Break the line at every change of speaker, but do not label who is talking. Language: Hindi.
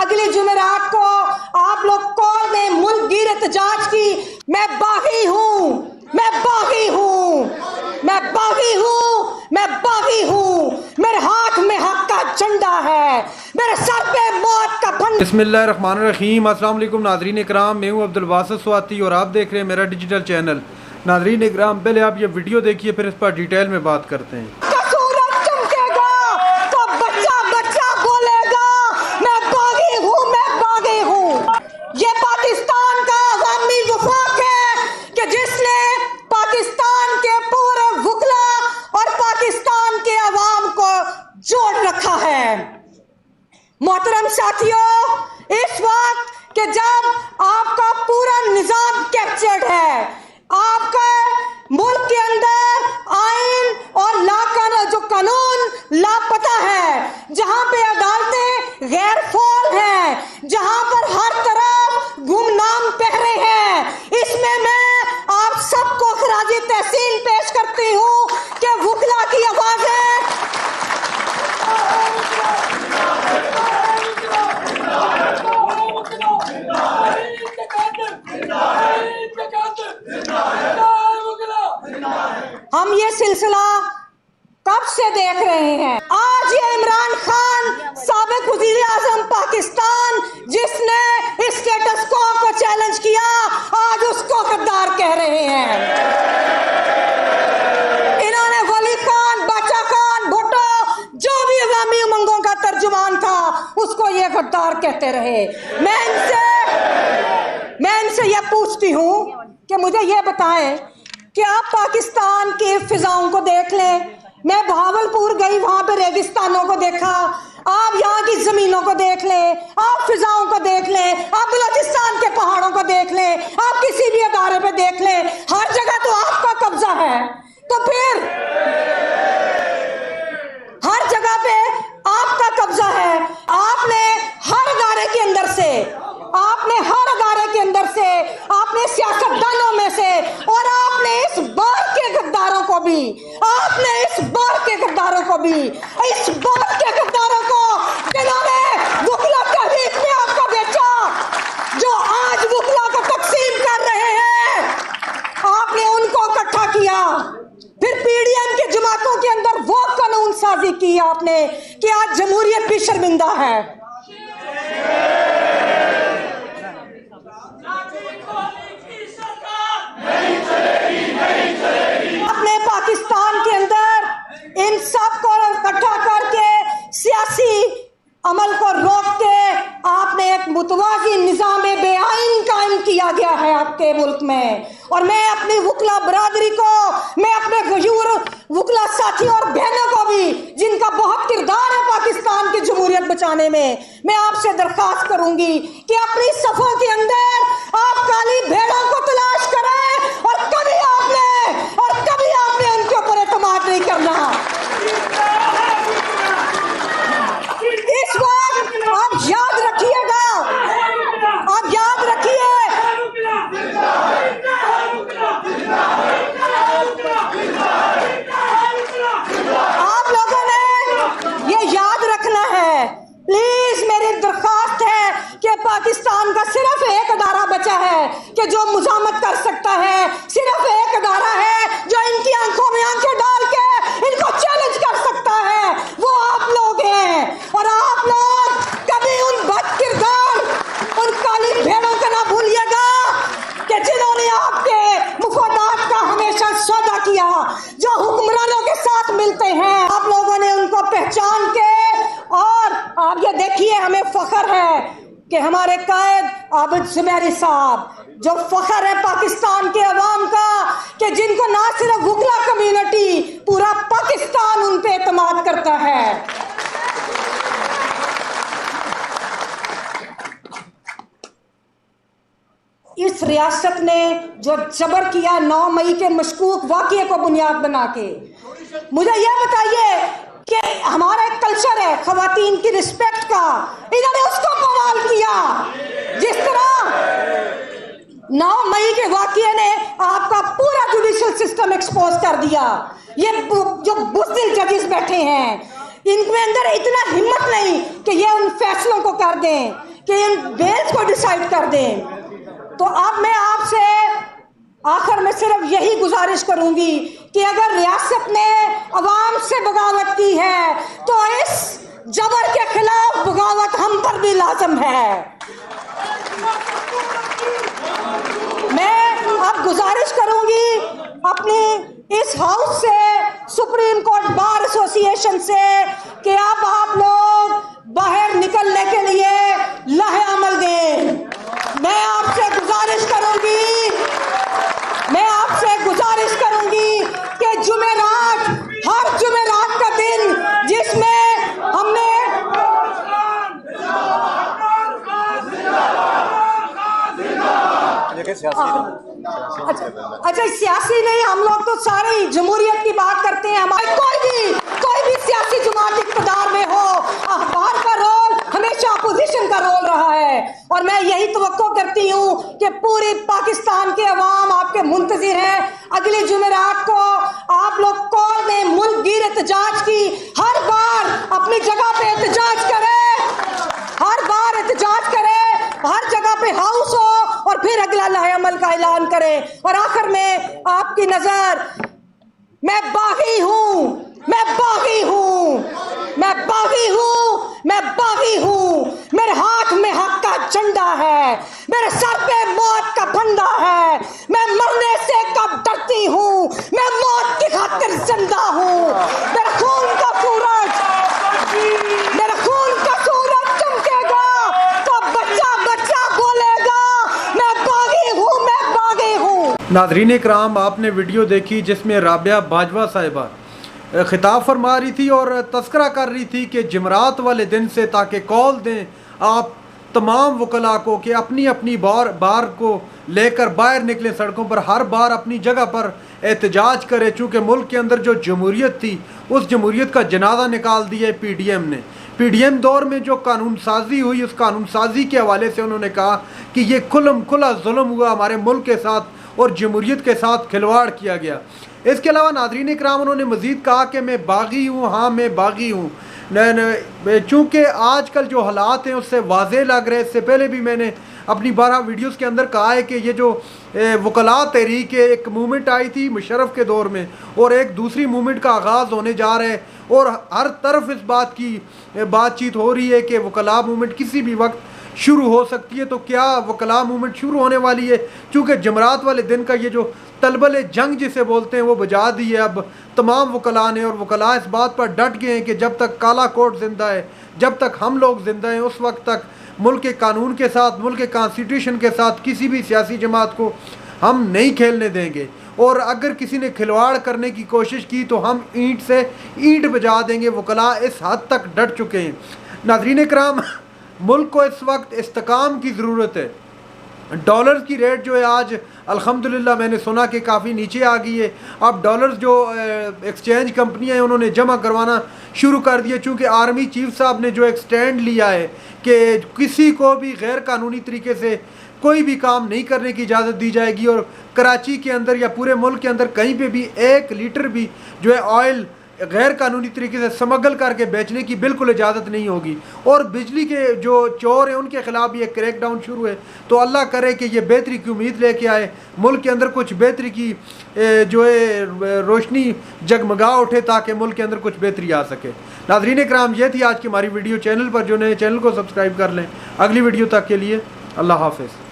अगले जुमेरात को आप लोग कॉल में मुल्क गिर एहतजाज की। मैं बागी हूँ, मैं बागी हूँ, मैं बागी हूँ, मैं बागी हूँ। मेरे हाथ में हक का झंडा है, मेरे सर पे मौत का फंडा।
बिस्मिल्लाहिर्रहमानिर्रहीम। अस्सलाम वालेकुम नाज़रीन इकराम, मैं हूँ अब्दुल बासित स्वाति और आप देख रहे हैं मेरा डिजिटल चैनल। नाज़रीन इकराम, पहले आप ये वीडियो देखिए, फिर इस पर डिटेल में बात करते हैं।
तो बच्चा बच्चा बोलेगा मैं बागी हूँ, मैं बागी हूँ। ये पाकिस्तान का अवामी वफाक है कि जिसने पाकिस्तान के पूरे वकला और पाकिस्तान के अवाम को जोड़ रखा है। मोहतरम साथियों, इस वक्त कि जब आपका पूरा निजाम कैप्चर्ड है, आपका मुल्क के अंदर आइन और जो कानून लापता है, जहां पे अदालतें गैर फौल हैं, जहां पर हर तरफ गुमनाम पहरे हैं, इसमें मैं आप सबको खराजी तहसीन पेश करती हूं कि वकला की आवाजें हम ये सिलसिला कब से देख रहे हैं। आज ये इमरान खान साबिक वज़ीर आज़म पाकिस्तान, जिसने इस स्टेटस को चैलेंज किया, आज उसको गद्दार कह रहे हैं। इन्होंने वली खान, बाचा खान, भुट्टो, जो भी अवामी उमंगों का तर्जुमान था, उसको ये गद्दार कहते रहे। मैं इनसे यह पूछती हूँ कि मुझे ये बताएं कि आप पाकिस्तान के फिजाओं को देख लें। मैं भावलपुर गई, वहां पे रेगिस्तानों को देखा। आप यहाँ की जमीनों को देख लें, आप फिजाओं को देख लें, आप बलूचिस्तान के पहाड़ों को देख लें, आप किसी भी अदारे पे देख लें, हर जगह तो आपका कब्जा है। तो फिर हर जगह पे आपका कब्जा है। आपने हर अदारे के अंदर से, आपने हर अदारे के अंदर से, आपने सियासतदानों में से, और आपने इस बार के गद्दारों को भी, आपने इस बार के गद्दारों को भी, इस बार के गद्दारों को जिन्होंने वकला तहरीक में आपको बेचा, जो आज वकला को तकसीम कर रहे हैं, आपने उनको इकट्ठा किया। फिर पीडीएम के जमातों के अंदर वो कानून साजी की आपने कि आज जमहूरियत भी शर्मिंदा है। अपने पाकिस्तान के अंदर इन सब को इकट्ठा करके सियासी अमल को रोक के आपने एक मुतवाज़ी निज़ाम बेआइन कायम किया गया है आपके मुल्क में। और मैं अपनी वकला बरादरी को, मैं अपने गयूर वकला साथियों और बहनों को भी, जिनका बहुत किरदार है पाकिस्तान की जमहूरियत बचाने में, मैं आपसे दरख्वास्त करूंगी कि अपनी सफ़ों के अंदर आप काली भेड़ों को तलाश करें और कभी आपने उनके ऊपर एतमाद नहीं करना। इस वक्त आप याद रखिएगा, आप याद रखिए, आप लोगों ने ये याद रखना है। प्लीज मेरी दरख्वास्त है कि पाकिस्तान का सिर्फ एक अदारा बचा है कि जो मुजामत कर सकता है, सिर्फ एक अदारा है जो इनकी आंखों में आंखें डाल के इनको चैलेंज कर सकता है, वो आप लोग हैं। और आप लोग कभी उन बदकिरदार, उन काली भेड़ों को ना भूलिएगा कि जिन्होंने आपके मुफादात का हमेशा सौदा किया, जो हुक्मरानों के साथ मिलते हैं, आप लोगों ने उनको पहचान के, और आप ये देखिए, हमें फख्र है कि हमारे कायद आबिद ज़ुबैरी साहब, जो फख्र है पाकिस्तान के अवाम का, कि जिनको ना सिर्फ वकला कम्युनिटी, पूरा पाकिस्तान उन पे एतमाद करता है। इस रियासत ने जो जबर किया 9 मई के मशकूक वाक़ये को बुनियाद बना के, मुझे यह बताइए कि हमारा एक कल्चर है खवातीन की रिस्पेक्ट का, इन्होंने उसको बवाल किया। जिस तरह 9 मई के वाक़ये ने आपका पूरा जुडिशल सिस्टम एक्सपोज कर दिया। ये जो बुज़दिल जजेस बैठे हैं, इनके अंदर इतना हिम्मत नहीं कि ये उन फैसलों को कर दें। कि इन बेल्स को डिसाइड कर दें। तो अब मैं आपसे आखिर में सिर्फ यही गुजारिश करूंगी कि अगर रियासत ने अवाम से बगावत की है तो इस जबर के खिलाफ बगावत हम पर भी लाजम है। मैं अब गुजारिश करूंगी अपनी इस हाउस से, सुप्रीम कोर्ट बार एसोसिएशन से, कि अब आप लोग बाहर निकलने के लिए लाहे अमल दें। मैं आपसे गुजारिश करूंगी कि जुमेरात, हर जुमेरात का दिन जिसमें हमने अच्छा सियासी नहीं, हम लोग तो सारी जमहूरियत की बात करते हैं। हमारे कोई भी सियासी जमात इक़्तिदार में हो, अखबार का रोल हमेशा अपोजिशन का रोल रहा है। और मैं यही तवक्को करती हूँ कि पूरी पाकिस्तान के अवाम आपके मुंतज़िर हैं। अगले जुमेरात को आप लोग कॉल में मुल्क गिर एहतजाज की, हर बार अपनी जगह पे एहतजाज करें, हर बार एहतजाज करें, हर जगह पे हाउस हो और फिर अगला लाहे अमल का ऐलान करें। और आखिर में आपकी नजर, मैं बागी हूं, मेरे हाथ में हक का झंडा है, मेरे सर पे मौत का फंदा है। मैं मरने से कब डरती हूँ, मैं मौत की खातिर जिंदा हूँ। मेरे खून का सूरज चमकेगा तो बच्चा बोलेगा मैं बागी हूँ।
नाज़रीन इकराम, आपने वीडियो देखी जिसमें राबिया बाजवा साहिबा खिताब फरमा रही थी और तस्करा कर रही थी कि जमरात वाले दिन से ताकि कॉल दें आप तमाम वकला को कि अपनी अपनी बार को लेकर बाहर निकले सड़कों पर, हर बार अपनी जगह पर एहतजाज करें। चूँकि मुल्क के अंदर जो जमहूरियत थी उस जमहूरियत का जनाजा निकाल दिया है PDM ने। PDM दौर में जो कानून साजी हुई, उस कानून साजी के हवाले से उन्होंने कहा कि ये खुला जुल्म हुआ हमारे मुल्क के साथ और जमहूरियत के साथ खिलवाड़ किया गया। इसके अलावा नाज़रीन इकराम उन्होंने मज़ीद कहा कि मैं बागी हूँ, हाँ मैं बागी हूँ। चूँकि आजकल जो हालात हैं उससे वाज़े लग रहे। इससे पहले भी मैंने अपनी 12 वीडियोस के अंदर कहा है कि ये जो वकला तहरीक एक मूवमेंट आई थी मुशर्रफ के दौर में और एक दूसरी मूवमेंट का आगाज़ होने जा रहा है और हर तरफ इस बात की बातचीत हो रही है कि वकला मूवमेंट किसी भी वक्त शुरू हो सकती है। तो क्या वकला मूवमेंट शुरू होने वाली है? चूँकि जमरात वाले दिन का ये जो तलबल जंग जिसे बोलते हैं वो बजा दी है अब तमाम वकला ने। और वकला इस बात पर डट गए हैं कि जब तक काला कोट ज़िंदा है, जब तक हम लोग ज़िंदा हैं, उस वक्त तक मुल्क के कानून के साथ, मुल्क के कॉन्स्टिट्यूशन के साथ किसी भी सियासी जमात को हम नहीं खेलने देंगे। और अगर किसी ने खिलवाड़ करने की कोशिश की तो हम ईंट से ईंट बजा देंगे। वकला इस हद तक डट चुके हैं। नाज़रीन इकराम, मुल्क को इस वक्त इस्तेकाम की ज़रूरत है। डॉलर की रेट जो है आज अल्हम्दुलिल्लाह मैंने सुना कि काफ़ी नीचे आ गई है। अब डॉलर्स जो एक्सचेंज कंपनियां हैं उन्होंने जमा करवाना शुरू कर दिया। चूँकि आर्मी चीफ साहब ने जो एक स्टैंड लिया है कि किसी को भी गैर कानूनी तरीके से कोई भी काम नहीं करने की इजाज़त दी जाएगी और कराची के अंदर या पूरे मुल्क के अंदर कहीं पे भी 1 लीटर भी जो है ऑयल गैर कानूनी तरीके से स्मगल करके बेचने की बिल्कुल इजाज़त नहीं होगी। और बिजली के जो चोर हैं उनके ख़िलाफ़ भी एक क्रैकडाउन शुरू है। तो अल्लाह करे कि ये बेहतरी की उम्मीद लेके आए, मुल्क के अंदर कुछ बेहतरी की जो है रोशनी जगमगा उठे ताकि मुल्क के अंदर कुछ बेहतरी आ सके। नाज़रीन इकराम, ये थी आज की हमारी वीडियो। चैनल पर जो नए चैनल को सब्सक्राइब कर लें। अगली वीडियो तक के लिए अल्लाह हाफ़िज़।